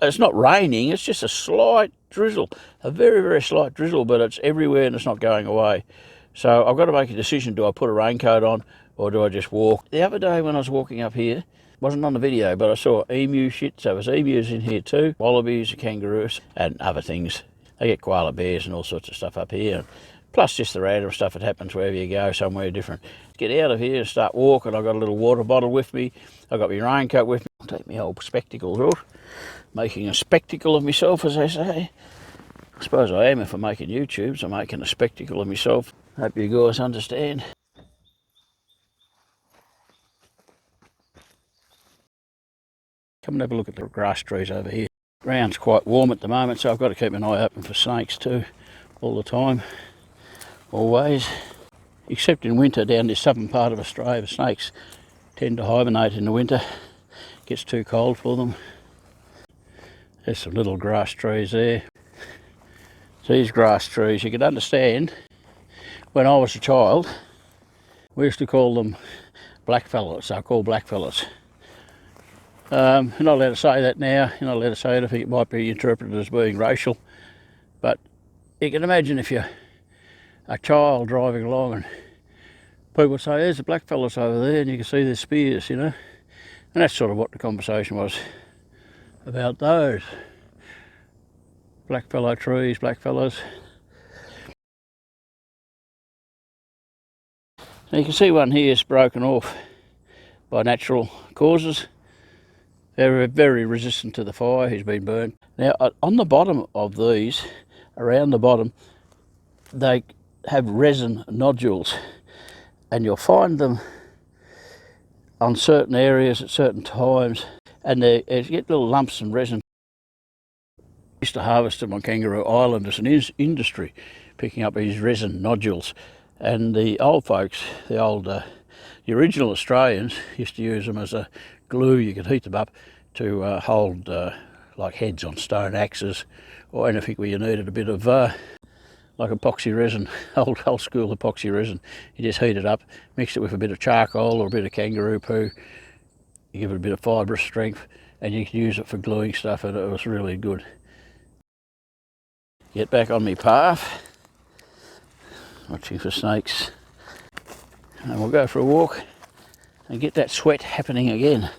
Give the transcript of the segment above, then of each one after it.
it's not raining, it's just a slight drizzle, a very, very slight drizzle, but it's everywhere and it's not going away. So I've got to make a decision, do I put a raincoat on or do I just walk? The other day when I was walking up here, wasn't on the video, but I saw emu shit, so there's emus in here too, wallabies, kangaroos, and other things. They get koala bears and all sorts of stuff up here, plus just the random stuff that happens wherever you go, somewhere different. Get out of here and start walking. I've got a little water bottle with me, I've got my raincoat with me. I'll take my old spectacles off, making a spectacle of myself, as they say. I suppose I am if I'm making YouTube, so I'm making a spectacle of myself. Hope you guys understand. Come and have a look at the grass trees over here. Ground's quite warm at the moment, so I've got to keep an eye open for snakes too, all the time, always. Except in winter down this southern part of Australia, the snakes tend to hibernate in the winter. It gets too cold for them. There's some little grass trees there. These grass trees, you can understand, when I was a child, we used to call them blackfellas. They're called blackfellas. You're not allowed to say that now. You're not allowed to say it. I think it might be interpreted as being racial. But you can imagine if you're a child driving along and people say, there's the blackfellas over there, and you can see their spears, you know. And that's sort of what the conversation was about, those blackfellow trees, blackfellas. Now you can see one here is broken off by natural causes. They're very resistant to the fire. He's been burnt. Now on the bottom of these, around the bottom, they have resin nodules, and you'll find them on certain areas at certain times, and they get little lumps of resin. I used to harvest them on Kangaroo Island as an industry, picking up these resin nodules, and the old folks, the original Australians, used to use them as a glue. You could heat them up to hold like heads on stone axes or anything where you needed a bit of like epoxy resin, old school epoxy resin. You just heat it up, mix it with a bit of charcoal or a bit of kangaroo poo, you give it a bit of fibrous strength, and you can use it for gluing stuff, and it was really good. Get back on my path, watching for snakes, and we'll go for a walk and get that sweat happening again.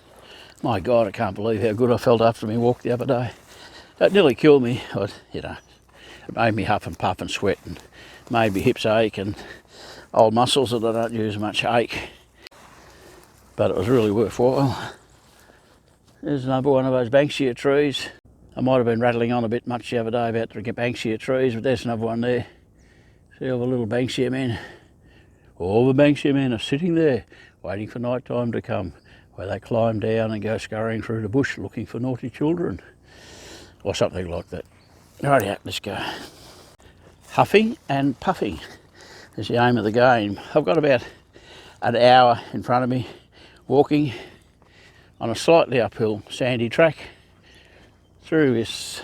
My God, I can't believe how good I felt after my walk the other day. That nearly killed me, but you know, it made me huff and puff and sweat, and made my hips ache, and old muscles that I don't use much ache. But it was really worthwhile. There's another one of those Banksia trees. I might have been rattling on a bit much the other day about the Banksia trees, but there's another one there. See all the little Banksia men? All the Banksia men are sitting there, waiting for night time to come, where they climb down and go scurrying through the bush looking for naughty children, or something like that. Rightio, let's go. Huffing and puffing is the aim of the game. I've got about an hour in front of me, walking on a slightly uphill sandy track through this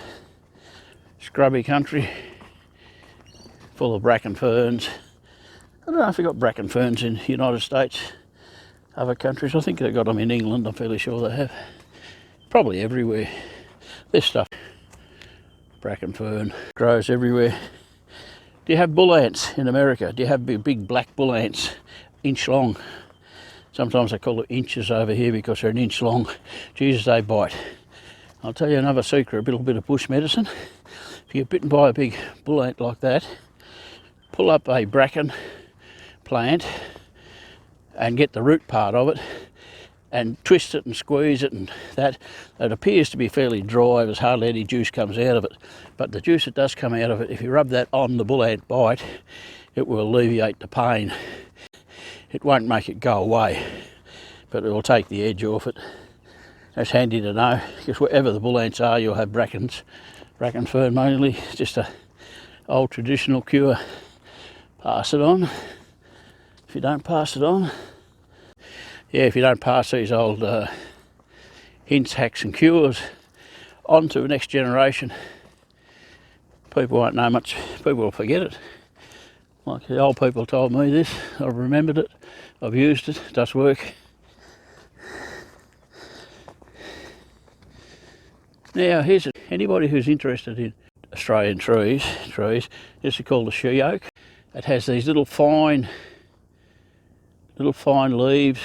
scrubby country full of bracken ferns. I don't know if they've got bracken ferns in the United States, other countries. I think they've got them in England, I'm fairly sure they have. Probably everywhere. This stuff, bracken fern, grows everywhere. Do you have bull ants in America? Do you have big black bull ants, inch long? Sometimes they call it inches over here because they're an inch long. Jesus, they bite. I'll tell you another secret, a little bit of bush medicine. If you get bitten by a big bull ant like that, pull up a bracken plant and get the root part of it and twist it and squeeze it, and that. It appears to be fairly dry, there's hardly any juice comes out of it, but the juice that does come out of it, if you rub that on the bull ant bite, it will alleviate the pain. It won't make it go away, but it will take the edge off it. That's handy to know, because wherever the bull ants are, you'll have bracken fern mainly. It's just a old traditional cure. Pass it on. If you don't pass it on, if you don't pass these old hints, hacks and cures on to the next generation, people won't know much, people will forget it. Like the old people told me this, I've remembered it, I've used it, it does work. Now here's anybody who's interested in Australian trees. This is called a she oak. It has these little fine leaves,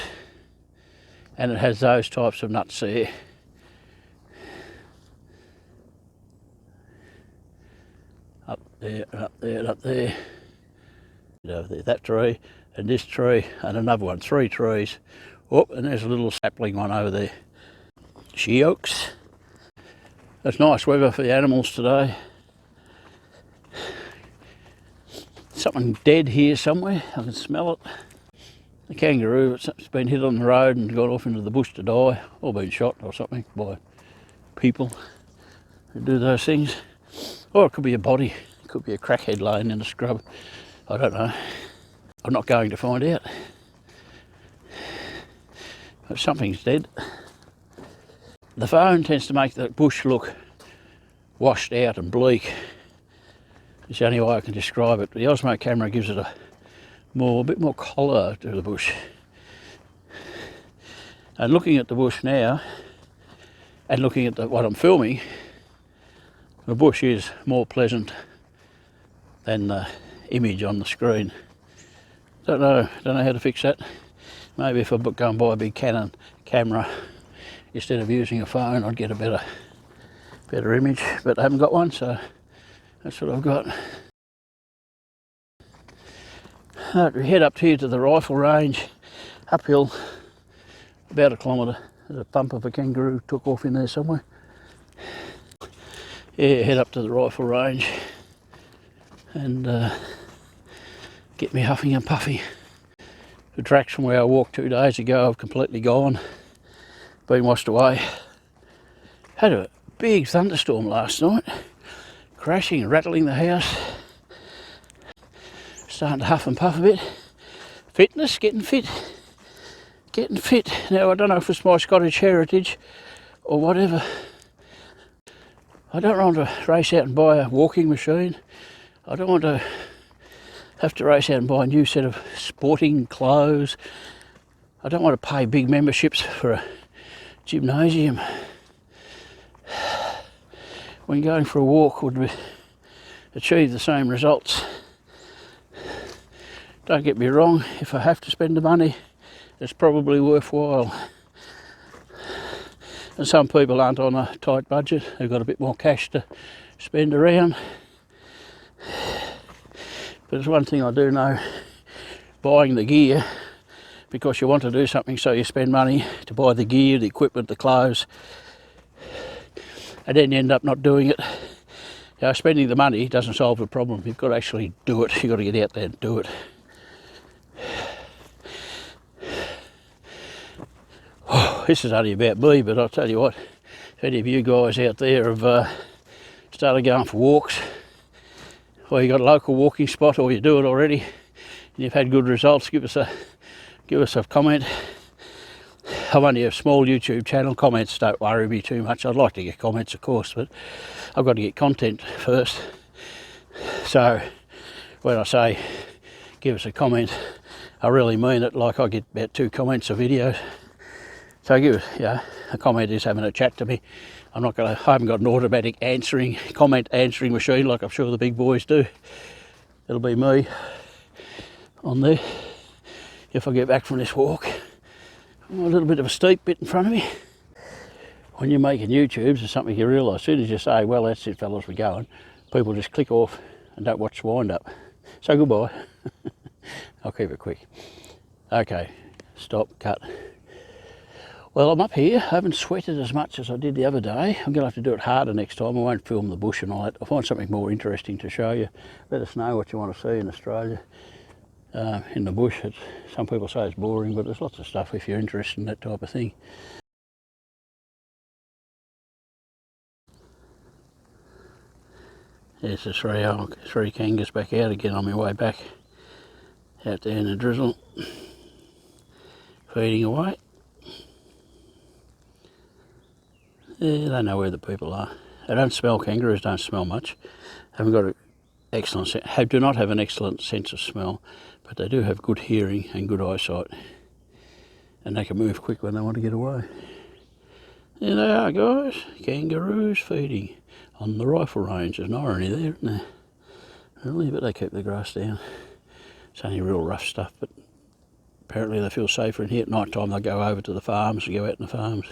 and it has those types of nuts there. Up there, and up there, and up there. Over there, that tree, and this tree, and another one. 3 trees. Oh, and there's a little sapling one over there. She oaks. It's nice weather for the animals today. Something dead here somewhere. I can smell it. The kangaroo, it's been hit on the road and gone off into the bush to die, or been shot or something by people who do those things. Or it could be a body. It could be a crackhead laying in the scrub. I don't know. I'm not going to find out. But something's dead. The phone tends to make the bush look washed out and bleak. It's the only way I can describe it. The Osmo camera gives it a bit more colour to the bush. And looking at the bush now, and looking at what I'm filming, the bush is more pleasant than the image on the screen. Don't know how to fix that. Maybe if I go and buy a big Canon camera instead of using a phone, I'd get a better image, but I haven't got one, so that's what I've got. We head up here to the rifle range, uphill, about 1 kilometre. There's a bump of a kangaroo took off in there somewhere. Yeah, head up to the rifle range and get me huffing and puffing. The tracks from where I walked 2 days ago have completely gone, been washed away. Had a big thunderstorm last night, crashing and rattling the house. Starting to huff and puff a bit. Fitness, getting fit. Now I don't know if it's my Scottish heritage or whatever. I don't want to race out and buy a walking machine. I don't want to have to race out and buy a new set of sporting clothes. I don't want to pay big memberships for a gymnasium. When going for a walk would achieve the same results. Don't get me wrong, if I have to spend the money, it's probably worthwhile. And some people aren't on a tight budget, they've got a bit more cash to spend around. But there's one thing I do know, buying the gear, because you want to do something, so you spend money to buy the gear, the equipment, the clothes, and then you end up not doing it. Spending the money doesn't solve the problem. You've got to actually do it. You've got to get out there and do it. Oh, this is only about me, but I'll tell you what, if any of you guys out there have started going for walks, or you got a local walking spot, or you do it already and you've had good results, give us a comment. I'm only a small YouTube channel. Comments don't worry me too much. I'd like to get comments, of course, but I've got to get content first. So when I say give us a comment, I really mean it. Like I get about 2 comments a video. So give us, a comment is having a chat to me. I haven't got an automatic comment answering machine like I'm sure the big boys do. It'll be me on there if I get back from this walk. A little bit of a steep bit in front of me. When you're making YouTubes, there's something you realise. As soon as you say, well, that's it, fellas, we're going, people just click off and don't watch the wind up. So goodbye. I'll keep it quick. Okay, stop, cut. Well, I'm up here. I haven't sweated as much as I did the other day. I'm going to have to do it harder next time. I won't film the bush and all that. I'll find something more interesting to show you. Let us know what you want to see in Australia. In the bush, some people say it's boring, but there's lots of stuff if you're interested in that type of thing. There's the three kangas back out again on my way back. Out there in the drizzle. Feeding away. Yeah, they know where the people are. They don't smell, kangaroos don't smell much. Haven't got an excellent, do not have an excellent sense of smell, but they do have good hearing and good eyesight. And they can move quick when they want to get away. There they are, guys. Kangaroos feeding on the rifle range. There's an irony there, isn't there? Really, but they keep the grass down. It's only real rough stuff, but apparently they feel safer in here. At night time they go over to the farms and go out in the farms.